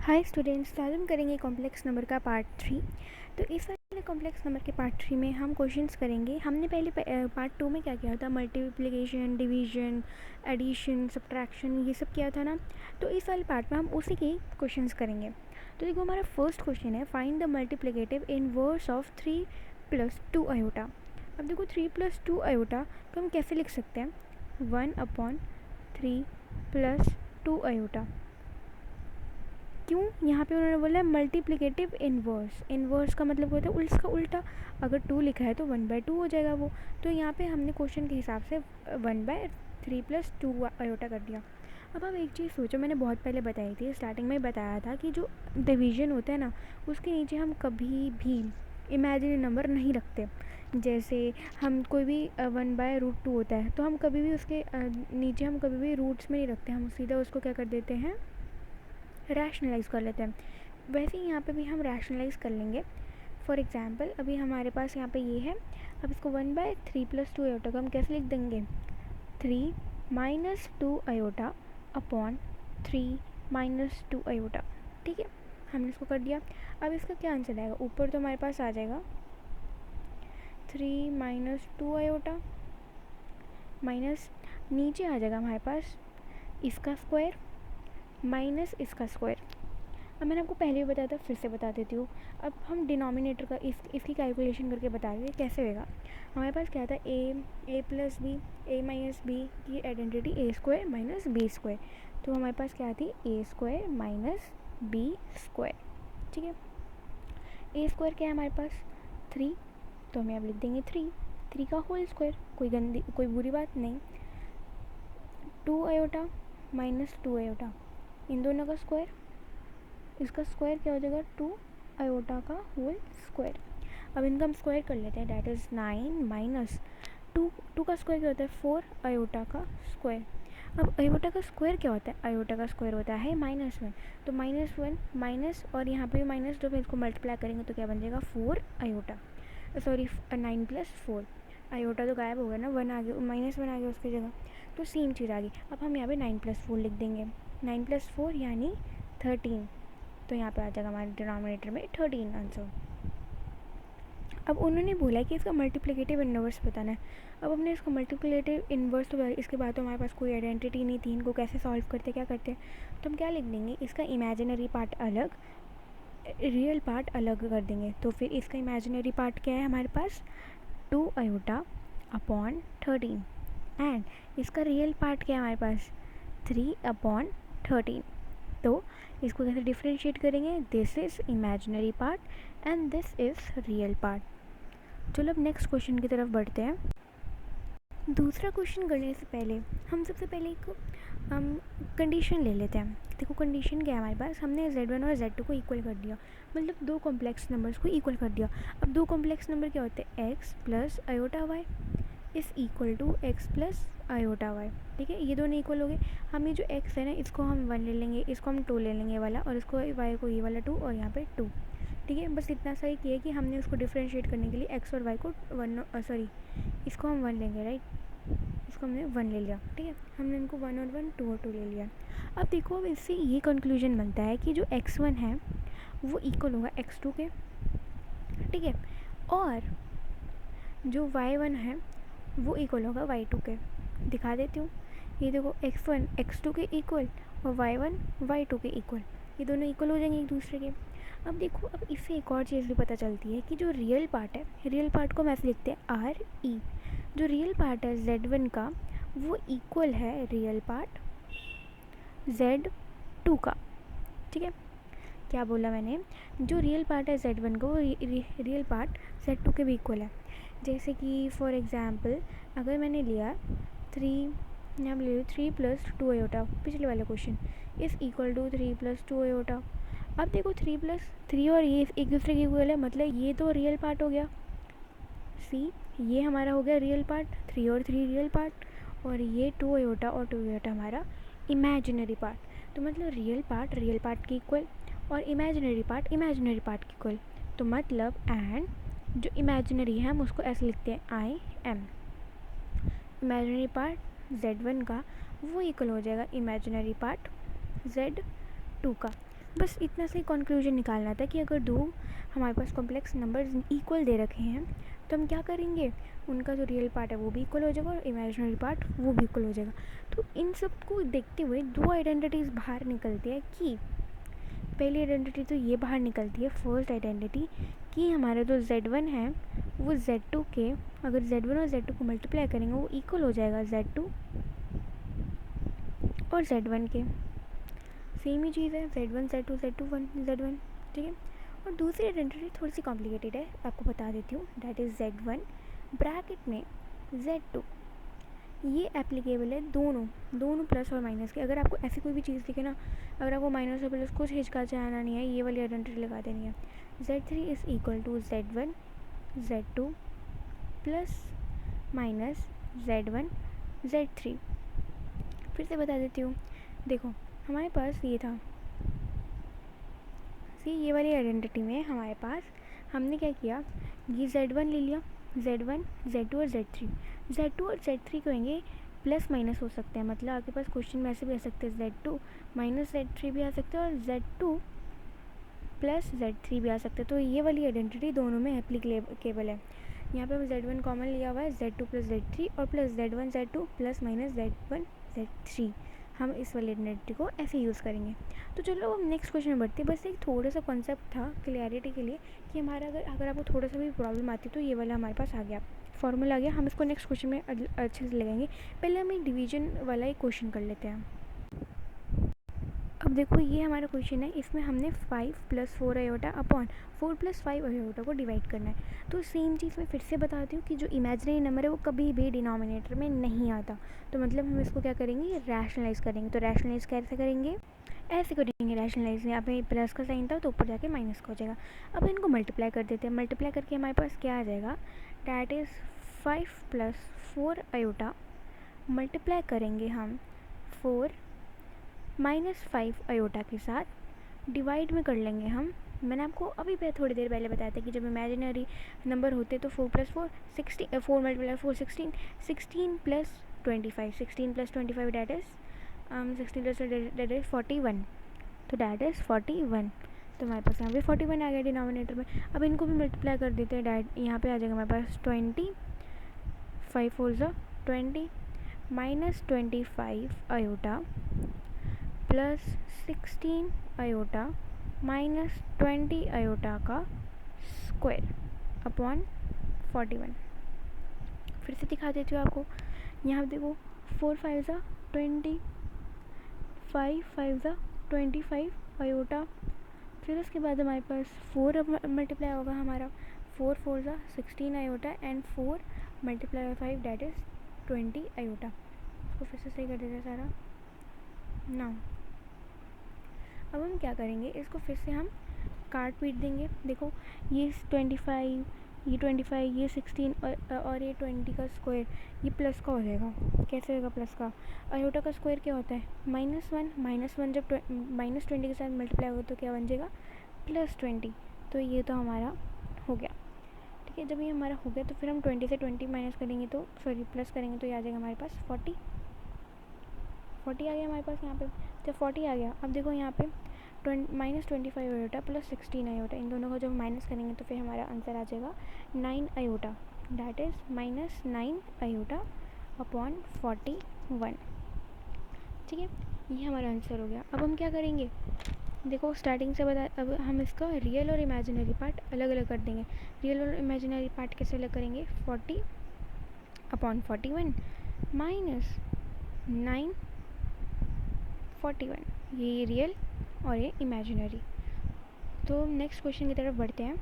Hi students, तो आज हम करेंगे कॉम्प्लेक्स नंबर का पार्ट 3। तो इस वाले कॉम्प्लेक्स नंबर के पार्ट 3 में हम क्वेश्चंस करेंगे। हमने पहले पार्ट 2 में क्या किया था, मल्टीप्लिकेशन, डिवीजन, एडिशन, सब्ट्रैक्शन, ये सब किया था ना। तो इस वाले पार्ट में हम उसी के क्वेश्चंस करेंगे। तो देखो, हमारा फर्स्ट क्वेश्चन है, find the multiplicative inverse of 3 + 2 iota. अब देखो, 3 + 2 आयोटा को हम कैसे लिख सकते हैं, 1/3 + 2 आयोटा। क्यों यहाँ पे उन्होंने बोला है मल्टीप्लिकेटिव इन्वर्स। इन्वर्स का मतलब होता है उसका उल्टा। अगर 2 लिखा है तो 1/2 हो जाएगा वो। तो यहाँ पे हमने क्वेश्चन के हिसाब से 1/3 + 2 आयोटा कर दिया। अब आप एक चीज़ सोचो, मैंने बहुत पहले बताई थी, स्टार्टिंग में बताया था कि जो डिवीजन होता है ना, उसके नीचे हम कभी भी इमेजिनरी नंबर नहीं रखते। जैसे हम कोई भी 1/√2 होता है तो हम कभी भी उसके नीचे हम कभी भी रूट्स में नहीं रखते, हम सीधा उसको क्या कर देते हैं, रैशनलाइज़ कर लेते हैं। वैसे ही यहाँ पे भी हम रैशनलाइज़ कर लेंगे। फॉर एग्ज़ाम्पल, अभी हमारे पास यहाँ पे ये है। अब इसको 1/3 + 2 आयोटा को हम कैसे लिख देंगे, 3 - 2 आयोटा अपॉन 3 - 2 आयोटा। ठीक है, हमने इसको कर दिया। अब इसका क्या आंसर आएगा, ऊपर तो हमारे पास आ जाएगा 3 - 2 आयोटा, माइनस नीचे आ जाएगा हमारे पास इसका स्क्वायर माइनस इसका स्क्वायर। अब मैंने आपको पहले भी बताया था, फिर से बता देती हूँ। अब हम डिनोमिनेटर का इसकी कैलकुलेशन करके बता रहे हैं कैसे होगा। हमारे पास क्या था, a + b, a - b की आइडेंटिटी a² - b²। तो हमारे पास क्या थी, a² - b²। ठीक है, a² क्या है हमारे पास, 3। तो हम यहाँ लिख देंगे 3 का होल स्क्वायर। कोई बुरी बात नहीं। 2 आयोटा - 2 आयोटा, इन दोनों का स्क्वायर, इसका स्क्वायर क्या हो जाएगा, 2 आयोटा का होल स्क्वायर। अब इनका हम स्क्वायर कर लेते हैं, डैट इज़ 9 - 2 का स्क्वायर क्या होता है, 4 आयोटा का स्क्वायर। अब आयोटा का स्क्वायर क्या होता है, आयोटा का स्क्वायर होता है -1। तो -1 माइनस, और यहाँ पे भी माइनस, जब इसको मल्टीप्लाई करेंगे तो क्या बन जाएगा, 4 आयोटा, सॉरी 9 + 4। आयोटा तो गायब हो गया ना, 1 आ गया, -1 आ गया उसकी जगह, तो सेम चीज़ आ गई। अब हम यहाँ पे 9 + 4 लिख देंगे, 9 + 4 यानी 13। तो यहाँ पे आ जाएगा हमारे डिनोमिनेटर में 13 आंसर। अब उन्होंने बोला है कि इसका मल्टीप्लिकेटिव इन्वर्स बताना है। अब हमने इसका मल्टीप्लिकेटिव इन्वर्स तो इसके बाद तो हमारे पास कोई आइडेंटिटी नहीं थी, इनको कैसे सॉल्व करते क्या करते हैं, तो हम क्या लिख देंगे, इसका इमेजिनरी पार्ट अलग, रियल पार्ट अलग कर देंगे। तो फिर इसका इमेजिनरी पार्ट क्या है हमारे पास, 2 आयोटा अपॉन 13, एंड इसका रियल पार्ट क्या है हमारे पास, 3/13। तो इसको कैसे डिफ्रेंशिएट करेंगे, this is imaginary part and this is real part. चलो अब नेक्स्ट क्वेश्चन की तरफ बढ़ते हैं। दूसरा क्वेश्चन करने से पहले हम सबसे पहले एक कंडीशन ले लेते हैं। देखो, कंडीशन क्या है हमारे पास, हमने Z1 और Z2 को इक्वल कर दिया, मतलब दो कॉम्प्लेक्स नंबर्स को इक्वल कर दिया। अब दो कॉम्प्लेक्स नंबर क्या होते हैं, x + iota y is equal to x + iota y। ठीक है, ये दोनों इक्वल हो गए। हम ये जो x है ना, इसको हम 1 ले लेंगे, इसको हम 2 ले लेंगे वाला, और इसको y को ये वाला 2, और यहाँ पे 2। ठीक है, बस इतना सा ही किया कि हमने उसको डिफ्रेंशिएट करने के लिए x और y को 1, इसको हम 1 लेंगे, राइट, इसको हमने 1 ले लिया। ठीक है, हमने इनको 1 और 1, 2 और 2 ले लिया। अब देखो, अब इससे ये कंक्लूजन बनता है कि जो x1 है वो इक्वल होगा x2 के। ठीक है, और जो y1 है वो इक्वल होगा y2 के। दिखा देती हूँ, ये देखो, x1 x2 के इक्वल और y1 y2 के इक्वल, ये दोनों इक्वल हो जाएंगे एक दूसरे के। अब देखो, अब इससे एक और चीज़ भी पता चलती है कि जो रियल पार्ट है, रियल पार्ट को हम ऐसे लिखते हैं RE। जो रियल पार्ट है Z1 का वो इक्वल है रियल पार्ट Z2 का। ठीक है, क्या बोला मैंने, जो रियल पार्ट है Z1 का वो रियल पार्ट Z2 के भी इक्वल है। जैसे कि फॉर एग्ज़ाम्पल, अगर मैंने लिया 3, यहाँ ले लो 3 + 2 आयोटा, पिछले वाला question, is equal to 3 + 2 iota. अब देखो, 3 और ये एक दूसरे के इक्वल है, मतलब ये तो रियल पार्ट हो गया, सी, ये हमारा हो गया रियल पार्ट, 3 और 3 रियल पार्ट, और ये 2 आयोटा और 2 आयोटा हमारा इमेजिनरी पार्ट। तो मतलब रियल पार्ट के इक्वल और इमेजिनरी पार्ट के इक्वल। तो मतलब एंड जो इमेजिनरी है हम उसको ऐसे लिखते हैं IM। इमेजिनरी पार्ट Z1 का वो इक्वल हो जाएगा इमेजिनरी पार्ट Z2 का। बस इतना सा ही कंक्लूजन निकालना था कि अगर दो हमारे पास कॉम्प्लेक्स नंबर्स इक्वल दे रखे हैं तो हम क्या करेंगे, उनका जो रियल पार्ट है वो भी इक्वल हो जाएगा और इमेजिनरी पार्ट वो भी इक्वल हो जाएगा। तो इन सब को देखते हुए दो आइडेंटिटीज़ बाहर निकलती है कि पहली आइडेंटिटी तो ये बाहर निकलती है, फर्स्ट आइडेंटिटी, कि हमारा जो Z1 है वो Z2 के, अगर Z1 और Z2 को मल्टीप्लाई करेंगे वो इक्वल हो जाएगा Z2 और Z1 के। सेम ही चीज़ है, Z1 Z2 Z2 1 Z1, ठीक है। और दूसरी आइडेंटिटी थोड़ी सी कॉम्प्लिकेटेड है, आपको बता देती हूँ, डैट इज़ Z1 ब्रैकेट में Z2। ये एप्लीकेबल है दोनों प्लस और माइनस के। अगर आपको ऐसी कोई भी चीज़ दिखे ना, अगर आपको माइनस और प्लस कुछ हिचकिचाना नहीं है, ये वाली आइडेंटिटी लगा देनी है। Z3 is equal to Z1 Z2 plus minus Z1 Z3। फिर से बता देती हूँ, देखो हमारे पास ये था, ये वाली आइडेंटिटी में हमारे पास हमने क्या किया, ये Z1 ले लिया, Z1 Z2 और Z3। Z2 और Z3 कहेंगे प्लस माइनस हो सकते हैं, मतलब आपके पास क्वेश्चन में ऐसे भी आ सकते हैं, Z2 माइनस Z3 भी आ सकते हैं और Z2 प्लस Z3 भी आ सकते हैं। तो ये वाली आइडेंटिटी दोनों में एप्लीकेबल है। यहाँ पे हम Z1 कॉमन लिया हुआ है, Z2 प्लस Z3 और plus Z1 Z2 plus minus Z1 Z3, हम इस वाली आइडेंटिटी को ऐसे यूज़ करेंगे। तो चलो हम नेक्स्ट क्वेश्चन में बढ़ते हैं। बस एक थोड़ा सा कॉन्सेप्ट था क्लियरिटी के लिए कि हमारा अगर आपको थोड़ा सा भी प्रॉब्लम आती तो ये वाला हमारे पास आ गया, फॉर्मूला आ गया। हम इसको नेक्स्ट क्वेश्चन में अच्छे से लगाएंगे। पहले हम एक डिवीजन वाला एक क्वेश्चन कर लेते हैं। अब देखो ये हमारा क्वेश्चन है, इसमें हमने 5 + 4 आयोटा अपॉन 4 + 5 आयोटा को डिवाइड करना है। तो सेम चीज़ मैं फिर से बताती हूँ कि जो इमेजिनरी नंबर है वो कभी भी डिनोमिनेटर में नहीं आता। तो मतलब हम इसको क्या करेंगे, रैशनलाइज करेंगे। तो रैशनलाइज कैसे करेंगे, ऐसे करेंगे रैशनलाइज। यहाँ पे प्लस का साइन था तो ऊपर जाके माइनस का हो जाएगा। अब इनको मल्टीप्लाई कर देते हैं। मल्टीप्लाई करके हमारे पास क्या आ जाएगा, डैट इज़ 5 + 4 आयोटा मल्टीप्लाई करेंगे हम 4 - 5 आयोटा के साथ, डिवाइड में कर लेंगे हम। मैंने आपको अभी थोड़ी देर पहले बताया था कि जब इमेजिनरी नंबर होते तो 4 + 4 16, 4 × 4 16, 16 + 25, 16 + 25 डैट इज़ 16 + डैट इज़ 41। तो डैट इज़ 41। तो हमारे पास यहाँ पे 41 आ गया डिनोमिनेटर में। अब इनको भी मल्टीप्लाई कर देते हैं। डैट यहाँ पे आ जाएगा हमारे पास 20, 5 4 ज़ा 20 - 25 iota plus 16 iota minus 20 iota का स्क्वायर अपॉन 41। फिर से दिखा देती हूँ आपको। यहाँ देखो 4 5 ज़ा 20, 5 5 ज़ा 25 आयोटा, फिर उसके बाद हमारे पास 4 मल्टीप्लाई होगा हमारा, 4 4 ज़ा 16 iota and 4 × 5 that is 20 iota. इसको फिर से सही कर देते हैं सारा ना। अब हम क्या करेंगे, इसको फिर से हम काट पीट देंगे। देखो ये 25, ये 25, ये 16 और ये 20 का स्क्वायर, ये प्लस का हो जाएगा। कैसे होगा प्लस का, आयोटा का स्क्वायर क्या होता है, -1 -1 जब -20 के साथ मल्टीप्लाई होगा तो क्या बन जाएगा, +20। तो ये तो हमारा हो गया, ठीक है। जब ये हमारा हो गया तो फिर हम 20 से 20 माइनस करेंगे तो सॉरी प्लस करेंगे तो ये आ जाएगा हमारे पास 40 आ गया हमारे पास यहाँ पे। जब 40 आ गया, अब देखो यहाँ पे -25 आयोटा प्लस 16 आयोटा, इन दोनों को जब माइनस करेंगे तो फिर हमारा आंसर आ जाएगा 9 iota, that is -9 iota upon 41, ठीक है। ये हमारा आंसर हो गया। अब हम क्या करेंगे, देखो स्टार्टिंग से बता, अब हम इसका रियल और इमेजिनरी पार्ट अलग अलग कर देंगे। रियल और इमेजिनरी पार्ट कैसे अलग करेंगे, 40 अपॉन 41 माइनस 9 41, ये रियल और ये इमेजिनरी। तो नेक्स्ट क्वेश्चन की तरफ बढ़ते हैं।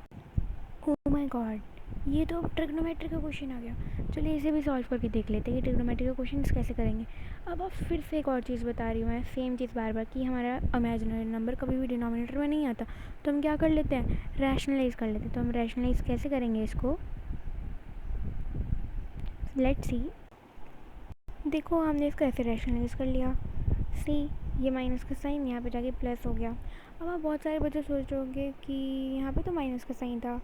ओह माय गॉड, ये तो ट्रिग्नोमेट्री का क्वेश्चन आ गया। चलिए इसे भी सॉल्व करके देख लेते हैं कि ट्रिग्नोमेट्री का क्वेश्चन कैसे करेंगे। अब फिर से एक और चीज़ बता रही हूँ मैं, सेम चीज़ बार बार, कि हमारा इमेजिनरी नंबर कभी भी डिनोमिनेटर में नहीं आता। तो हम क्या कर लेते हैं, रैशनलाइज कर लेते हैं। तो हम रैशनलाइज कैसे करेंगे इसको, लेट्स सी। देखो हमने इसको ऐसे रैशनलाइज कर लिया, सी ये माइनस का साइन यहाँ पे जाके प्लस हो गया। अब आप बहुत सारे बच्चे सोच रहे होंगे कि यहाँ पे तो माइनस का साइन था,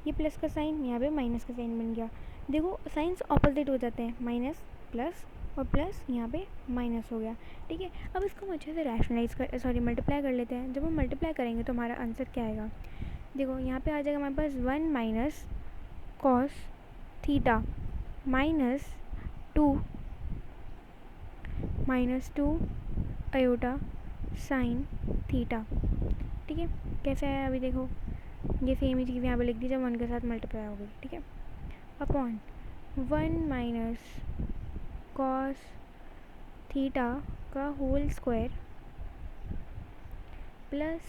ये प्लस का साइन यहाँ पे माइनस का साइन बन गया। देखो साइंस ऑपोजिट हो जाते हैं, माइनस प्लस और प्लस यहाँ पे माइनस हो गया, ठीक है। अब इसको हम अच्छे से रैशनलाइज मल्टीप्लाई कर लेते हैं। जब हम मल्टीप्लाई करेंगे तो हमारा आंसर क्या आएगा, देखो यहाँ पे आ जाएगा हमारे पास 1 minus cos theta minus 2 iota sine theta, ठीक है। कैसे आया अभी देखो, ये सेम ही चीज़ यहाँ पे लिख दी जब 1 के साथ मल्टीप्लाई हो गई, ठीक है। अपॉन 1 माइनस कॉस थीटा का whole square plus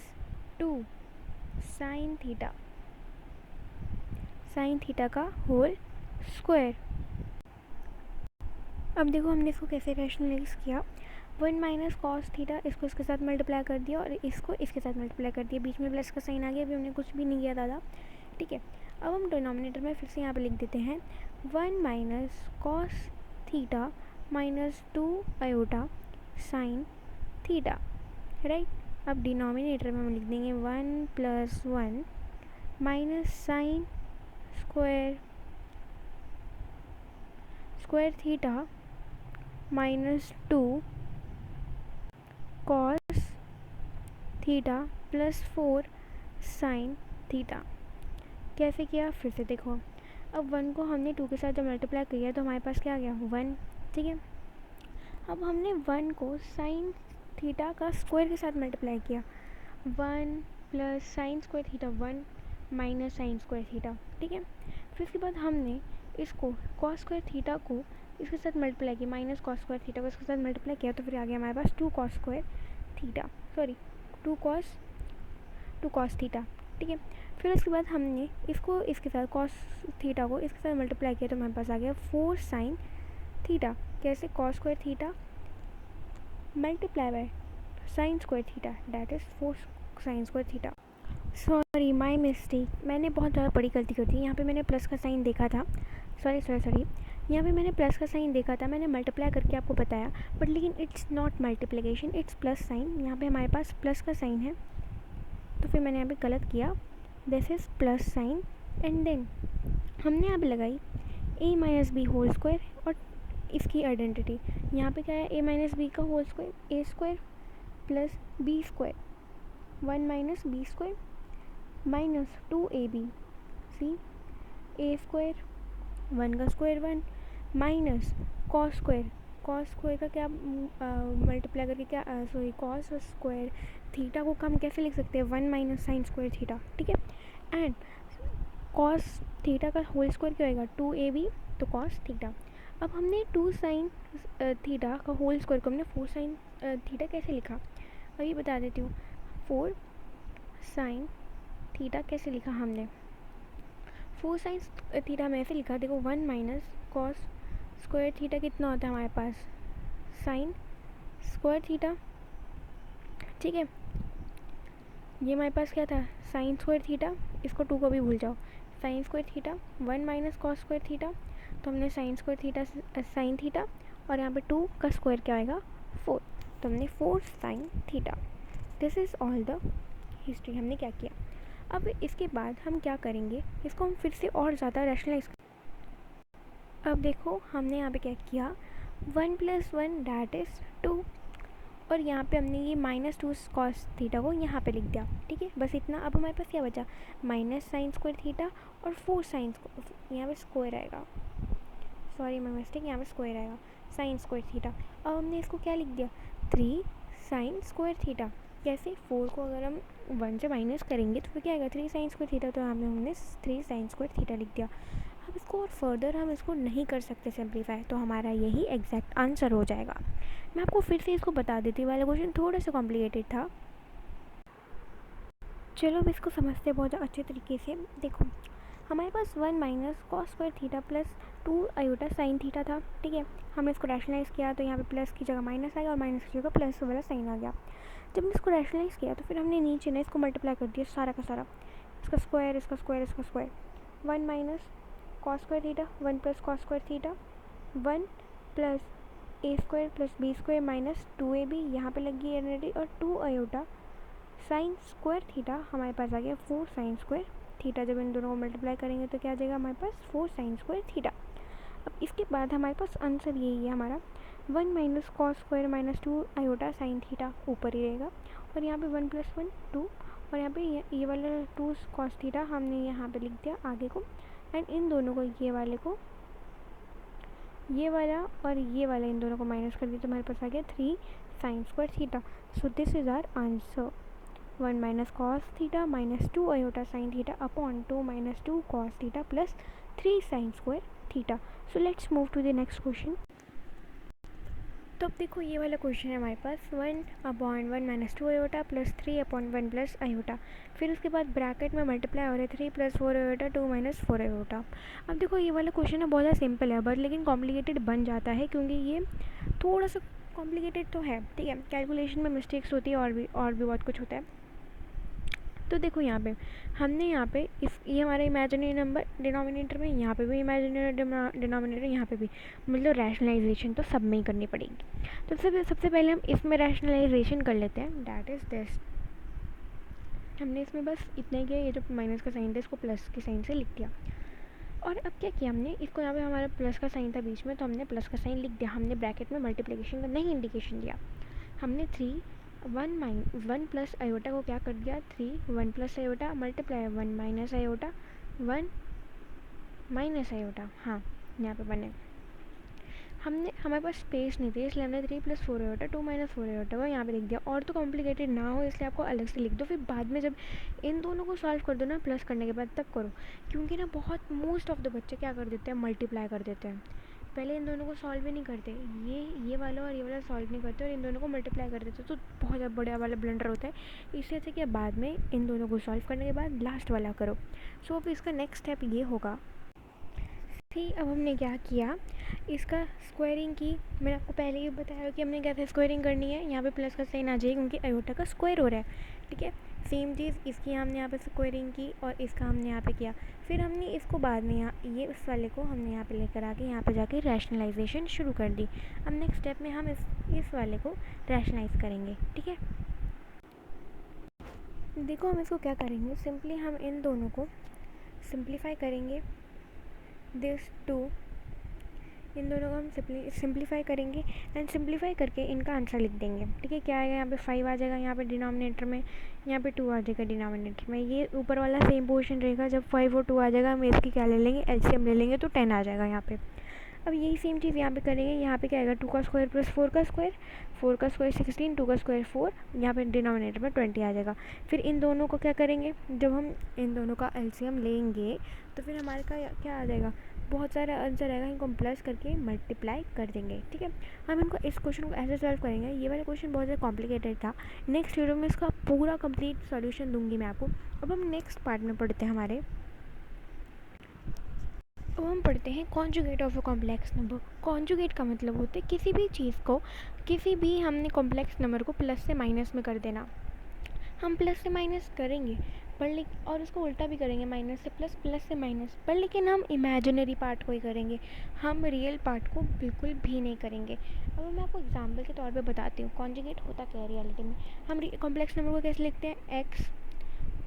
2 sine theta का होल स्क्वायर। अब देखो हमने इसको कैसे रैशनलाइज किया, 1 माइनस कॉस थीटा, इसको इसके साथ मल्टीप्लाई कर दिया और इसको इसके साथ मल्टीप्लाई कर दिया, बीच में प्लस का साइन आ गया, अभी हमने कुछ भी नहीं किया दादा, ठीक है। अब हम डिनोमिनेटर में फिर से यहाँ पे लिख देते हैं 1 minus cos theta minus 2 iota sine theta, right. अब डिनोमिनेटर में हम लिख देंगे 1 plus 1 minus sign square theta minus 2 cos theta plus 4 sine theta. कैसे किया फिर से देखो, अब 1 को हमने 2 के साथ जब मल्टीप्लाई किया तो हमारे पास क्या आ गया 1, ठीक है। अब हमने 1 को साइन थीटा का स्क्वायर के साथ मल्टीप्लाई किया, 1 plus sign square theta 1 minus sign square theta, ठीक है। फिर उसके बाद हमने इसको कॉस स्क्वायर थीटा को इसके साथ मल्टीप्लाई किया, माइनस कॉस स्क्वायर थीटा को इसके साथ मल्टीप्लाई किया, तो फिर आ गया हमारे पास 2 cos square theta, sorry 2 cos theta, ठीक है। फिर उसके बाद हमने इसको इसके साथ कॉस थीटा को इसके साथ मल्टीप्लाई किया तो हमारे पास आ गया 4 साइन थीटा। कैसे, cos square theta multiply by sine square theta, that is 4 sign square theta. Sorry my mistake, मैंने बहुत ज़्यादा बड़ी गलती कर दी, यहाँ पे मैंने प्लस का साइन देखा था, सॉरी यहाँ पे मैंने प्लस का साइन देखा था, मैंने मल्टीप्लाई करके आपको बताया, बट लेकिन it's not multiplication, it's plus sign. यहाँ पे हमारे पास प्लस का साइन है तो फिर मैंने यहाँ पे गलत किया, this is plus sine and then हमने यहाँ पे लगाई a minus b whole square और इसकी आइडेंटिटी यहाँ पे क्या है, a माइनस बी का whole square a square plus b square 1 minus b square minus 2ab c a square 1 का स्क्वायर 1 माइनस कॉस स्क्वायर का क्या मल्टीप्लाई करके क्या सॉरी कॉस स्क्वायर थीटा को हम कैसे लिख सकते हैं 1 माइनस साइन स्क्वायर थीटा, ठीक है। एंड कॉस थीटा का होल स्क्वायर क्या होएगा 2ab, तो कॉस थीटा। अब हमने 2 साइन थीटा का होल स्क्वायर को हमने 4 साइन थीटा कैसे लिखा, अभी बता देती हूँ। 4 साइन थीटा कैसे लिखा हमने, 4 साइन थीटा में ऐसे लिखा, देखो 1 माइनस कॉस स्क्वायर थीटा कितना होता है हमारे पास, साइन स्क्वायर थीटा, ठीक है। ये हमारे पास क्या था, साइन स्क्वायर थीटा, इसको 2 को भी भूल जाओ, sign square theta 1 minus cos square theta, तो हमने sign square theta sine theta और यहाँ पे 2 का स्क्वायर क्या आएगा 4, तो हमने 4 sine theta. This is all the history, हमने क्या किया। अब इसके बाद हम क्या करेंगे, इसको हम फिर से और ज़्यादा रैशनलाइज। अब देखो हमने यहाँ पे क्या किया, 1 प्लस 1 डैट इज़ 2 और यहाँ पे हमने ये माइनस 2 कॉस थीटा को यहाँ पे लिख दिया, ठीक है, बस इतना। अब हमारे पास क्या बचा, माइनस साइन स्क्वायर थीटा और 4 साइन, यहाँ पे स्क्वायर आएगा, सॉरी माय मिस्टेक, यहाँ पे स्क्वायर आएगा साइन स्क्वायर थीटा। अब हमने इसको क्या लिख दिया 3 साइन स्क्वायर थीटा। कैसे, 4 को अगर हम 1 से माइनस करेंगे तो फिर क्या आएगा 3 साइन स्क्वायर थीटा, तो हमने 3 साइन स्क्वायर थीटा लिख दिया। अब इसको और फर्दर हम इसको नहीं कर सकते सिंप्लीफाई, तो हमारा यही एग्जैक्ट आंसर हो जाएगा। मैं आपको फिर से इसको बता देती हूँ, वाला क्वेश्चन थोड़ा सा कॉम्प्लिकेटेड था, चलो अब इसको समझते बहुत अच्छे तरीके से। देखो हमारे पास 1 minus cos square theta plus 2 iota sine theta था, ठीक है। हमने इसको रैशनलाइज़ किया तो यहाँ पे प्लस की जगह माइनस आएगा और माइनस की जगह प्लस वाला साइन आ गया। जब हमने इसको रैशनलाइज़ किया तो फिर हमने नीचे ना इसको मल्टीप्लाई कर दिया सारा का सारा, इसका स्क्वायर इसका स्क्वायर इसका square, 1 minus cos square theta 1 plus cos square theta 1 plus a square plus b square minus 2ab, यहाँ पे लगी एनर्जी, और 2 आयोटा साइन स्क्वायर थीटा हमारे पास आ गया 4 साइन स्क्वायर थीटा। जब इन दोनों को मल्टीप्लाई करेंगे तो क्या आ जाएगा हमारे पास 4 साइन स्क्वायर थीटा। अब इसके बाद हमारे पास आंसर यही है हमारा, 1 minus cos square minus 2 iota sine theta ऊपर ही रहेगा, और यहाँ पे 1 + 1 2, और यहाँ पे ये वाला 2 कॉस थीटा हमने यहाँ पे लिख दिया आगे को, एंड इन दोनों को ये वाले को ये वाला और ये वाला इन दोनों को माइनस कर दिया तो हमारे पास आ गया 3 sine square theta. So this is our answer. 1 minus cos theta minus 2 iota sine theta upon 2 minus 2 cos theta plus 3 sine square theta. So let's move to the next question. तो अब देखो ये वाला क्वेश्चन है हमारे पास 1/1 minus 2 iota plus 3/1 plus iota. फिर उसके बाद ब्रैकेट में मल्टीप्लाई हो रहा है 3 + 4 आयोटा 2 - 4 आयोटा. अब देखो ये वाला क्वेश्चन ना बहुत ज़्यादा सिंपल है बट लेकिन कॉम्प्लिकेटेड बन जाता है क्योंकि ये थोड़ा सा कॉम्प्लिकेटेड तो है. ठीक है, कैलकुलेशन में मिस्टेक्स होती है और भी बहुत कुछ होता है. तो देखो यहाँ पे हमने यहाँ पे ये हमारा इमेजिनरी नंबर डिनोमिनेटर में, यहाँ पे भी इमेजिनरी डिनोमिनेटर, यहाँ पे भी, मतलब रैशनलाइजेशन तो सब में ही करनी पड़ेगी. तो सबसे पहले हम इसमें रैशनलाइजेशन कर लेते हैं. That is this. हमने इसमें बस इतना ही किया, ये जो माइनस का साइन था इसको प्लस के साइन से लिख दिया. और अब क्या किया हमने, इसको यहाँ पे हमारा प्लस का साइन था बीच में तो हमने प्लस का साइन लिख दिया. हमने ब्रैकेट में मल्टीप्लिकेशन का नहीं इंडिकेशन दिया. हमने 1 प्लस आयोटा को क्या कर दिया 3 1 plus iota multiply 1 minus iota 1 minus iota. हाँ यहाँ पे बने. हमारे पास स्पेस नहीं थी इसलिए हमने 3 + 4 आयोटा 2 - 4 आयोटा वो यहाँ पे लिख दिया. और तो कॉम्प्लिकेटेड ना हो इसलिए आपको अलग से लिख दो. फिर बाद में जब इन दोनों को सॉल्व कर दो ना प्लस करने के बाद तब करो, क्योंकि ना बहुत मोस्ट ऑफ द बच्चे क्या कर देते हैं मल्टीप्लाई कर देते हैं. पहले इन दोनों को सॉल्व ही नहीं करते, ये वाला और ये वाला सॉल्व नहीं करते और इन दोनों को मल्टीप्लाई कर देते, तो बहुत ज़्यादा बड़ा वाला ब्लंडर होता है. इसलिए अच्छा कि बाद में इन दोनों को सॉल्व करने के बाद लास्ट वाला करो. सो अब इसका नेक्स्ट स्टेप ये होगा थी. अब हमने क्या किया, इसका स्क्वायरिंग की. मैंने आपको पहले ही बताया कि हमने कैसे स्क्वायरिंग करनी है. यहाँ पे प्लस का साइन आ जाएगी क्योंकि आयोटा का स्क्वायर हो रहा है. ठीक है, सेम चीज़ इसकी हमने यहाँ पे स्क्वायरिंग की और इसका हमने यहाँ पे किया. फिर हमने इसको बाद में यहाँ ये उस वाले को हमने यहाँ पे लेकर आके यहाँ पे जाके रैशनलाइजेशन शुरू कर दी. अब नेक्स्ट स्टेप में हम इस वाले को रैशनलाइज करेंगे. ठीक है, देखो हम इसको क्या करेंगे, सिंपली हम इन दोनों को सिंप्लीफाई करेंगे. दिस टू, इन दोनों को हम सिंप्लीफाई करेंगे एंड सिंप्लीफाई करके इनका आंसर लिख देंगे. ठीक है, क्या आएगा यहाँ पे 5 आ जाएगा यहाँ पे डिनोमिनेटर में, यहाँ पे 2 आ जाएगा डिनोमिनेटर में. ये ऊपर वाला सेम पोर्शन रहेगा. जब 5 और 2 आ जाएगा हम इसकी क्या ले लेंगे एलसीएम ले लेंगे तो 10 आ जाएगा यहाँ पे. अब यही सेम चीज़ यहाँ पे करेंगे. यहाँ पे क्या आएगा 2 का स्क्वायर प्लस 4 का स्क्वायर, 4 का स्क्वायर 16, 2 का स्क्वायर 4, यहाँ पे डिनोमिनेटर में 20 आ जाएगा. फिर इन दोनों को क्या करेंगे, जब हम इन दोनों का एलसीएम लेंगे तो फिर हमारे का क्या आ जाएगा, बहुत सारा आंसर आएगा. इनको हम प्लस करके मल्टीप्लाई कर देंगे. ठीक है, हम इनको इस क्वेश्चन को ऐसे सॉल्व करेंगे. ये वाला क्वेश्चन बहुत ज़्यादा कॉम्प्लिकेटेड था. नेक्स्ट वीडियो में इसका पूरा कंप्लीट सॉल्यूशन दूंगी मैं आपको. अब हम नेक्स्ट पार्ट में पढ़ते हैं हमारे. अब हम पढ़ते हैं conjugate of a complex number. Conjugate का मतलब होता है किसी भी चीज़ को, किसी भी हमने कॉम्प्लेक्स नंबर को प्लस से माइनस में कर देना. हम प्लस से माइनस करेंगे पर और उसको उल्टा भी करेंगे, माइनस से प्लस, प्लस से माइनस, पर लेकिन हम इमेजिनरी पार्ट को ही करेंगे, हम रियल पार्ट को बिल्कुल भी नहीं करेंगे. अब मैं आपको एग्जांपल के तौर पे बताती हूँ कॉन्जुगेट होता क्या है रियलिटी में. हम कॉम्प्लेक्स नंबर को कैसे लिखते हैं, x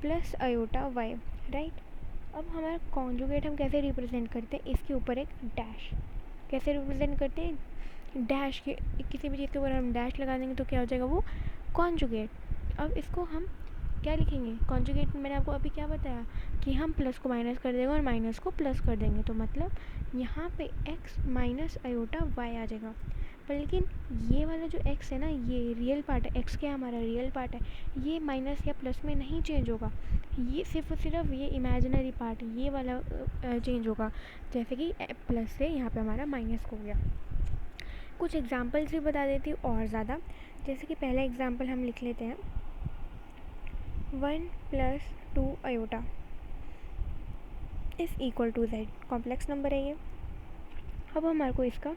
plus iota y. Right, अब हमारा कॉन्जुगेट हम कैसे रिप्रेजेंट करते हैं, इसके ऊपर एक डैश. कैसे रिप्रेजेंट करते हैं, डैश के, किसी भी चीज़ के ऊपर हम डैश लगा देंगे तो क्या हो जाएगा वो कॉन्जुगेट. अब इसको हम क्या लिखेंगे कॉन्जुगेट. मैंने आपको अभी क्या बताया कि हम प्लस को माइनस कर देंगे और माइनस को प्लस कर देंगे, तो मतलब यहाँ पे x माइनस आयोटा y आ जाएगा. पर लेकिन ये वाला जो x है ना, ये रियल पार्ट है. x क्या है, हमारा रियल पार्ट है. ये माइनस या प्लस में नहीं चेंज होगा. ये सिर्फ और सिर्फ ये इमेजिनरी पार्ट ये वाला चेंज होगा. जैसे कि प्लस से यहाँ पे हमारा माइनस हो गया. कुछ एग्जांपल्स भी बता देती हूँ और ज़्यादा. जैसे कि पहला एग्जांपल हम लिख लेते हैं 1 + 2 iota is equal to z. Complex number है ये. अब हमारे को इसका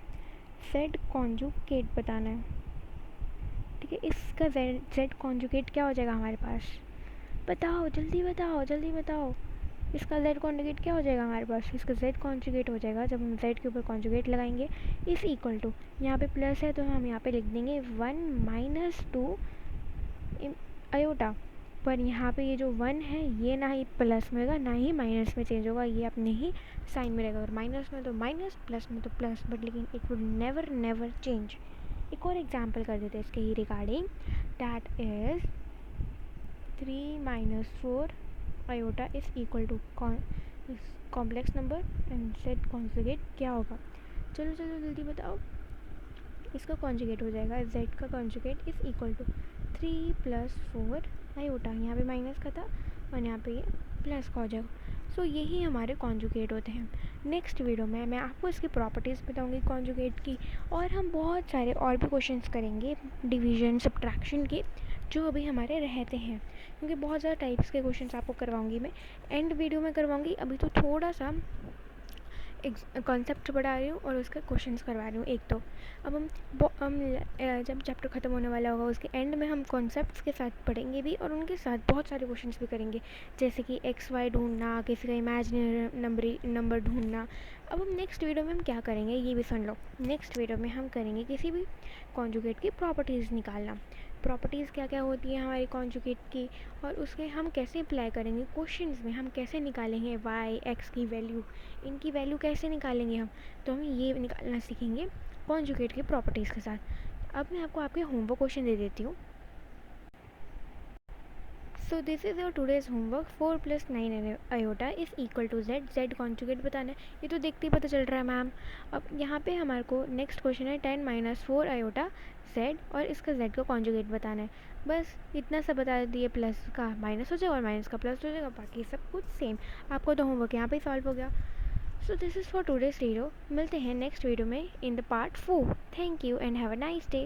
z कॉन्जुगेट बताना है. ठीक है, इसका z कॉन्जुगेट क्या हो जाएगा हमारे पास, बताओ जल्दी बताओ जल्दी बताओ. इसका z कॉन्जुगेट क्या हो जाएगा हमारे पास, इसका z कॉन्जुगेट हो जाएगा जब हम z के ऊपर कॉन्जुगेट लगाएंगे इज़ इक्वल टू, यहाँ पे प्लस है तो हम यहाँ पे लिख देंगे 1 - 2 आयोटा. पर यहाँ पे ये जो 1 है ये ना ही प्लस में होगा ना ही माइनस में चेंज होगा, ये अपने ही साइन में रहेगा. अगर माइनस में तो माइनस, प्लस में तो प्लस, बट लेकिन इट वुड नेवर चेंज. एक और एग्जाम्पल कर देते हैं इसके ही regarding, that is 3 minus 4 iota is equal to complex number and Z conjugate क्या होगा। चलो चलो जल्दी बताओ। इसका कॉन्जुगेट हो जाएगा z का conjugate is equal to 3 plus 4 iota, यहाँ पे माइनस का था और यहाँ पे ये प्लस का हो जाएगा। सो यही हमारे कॉन्जुगेट होते हैं। नेक्स्ट वीडियो में मैं आपको इसकी प्रॉपर्टीज़ बताऊंगी कॉन्जुगेट की, और हम बहुत सारे और भी क्वेश्चंस करेंगे डिवीजन सब्ट्रैक्शन के, जो अभी हमारे रहते हैं, क्योंकि बहुत ज़्यादा टाइप्स के क्वेश्चंस आपको करवाऊंगी मैं, एंड वीडियो में करवाऊंगी। अभी तो थोड़ा सा कॉन्सेप्ट पढ़ा रही हूँ और उसके क्वेश्चंस करवा रही हूँ एक तो। अब हम जब चैप्टर ख़त्म होने वाला होगा उसके एंड में हम कॉन्सेप्ट्स के साथ पढ़ेंगे भी, और उनके साथ बहुत सारे क्वेश्चंस भी करेंगे, जैसे कि एक्स वाई ढूंढना, किसी का इमेजिनरी नंबर ढूंढना। अब हम नेक्स्ट वीडियो में हम क्या करेंगे ये भी सुन लो। नेक्स्ट वीडियो में हम करेंगे किसी भी कॉन्जुगेट की प्रॉपर्टीज़ निकालना। प्रॉपर्टीज़ क्या क्या होती है हमारी कॉन्जुगेट की, और उसके हम कैसे अप्लाई करेंगे क्वेश्चंस में, हम कैसे निकालेंगे वाई एक्स की वैल्यू, इनकी वैल्यू कैसे निकालेंगे हम। तो हम ये निकालना सीखेंगे कॉन्जुगेट की प्रॉपर्टीज़ के साथ। अब मैं आपको आपके होमवर्क क्वेश्चन दे देती हूँ। So this is your today's homework. 4 plus 9 iota is equal to z, z conjugate बताना है। ये तो देखते ही पता चल रहा है मैम। अब यहाँ पे हमारे को नेक्स्ट क्वेश्चन है 10 माइनस 4 आयोटा जेड, और इसका जेड का कॉन्जुगेट बताना है। बस इतना सा बता दिए, प्लस का माइनस हो जाएगा और माइनस का प्लस हो जाएगा, बाकी सब कुछ सेम। आपको तो होमवर्क यहाँ पे सॉल्व हो गया। सो this is for today's video. मिलते हैं नेक्स्ट वीडियो में in the part 4। Thank you and have a nice day.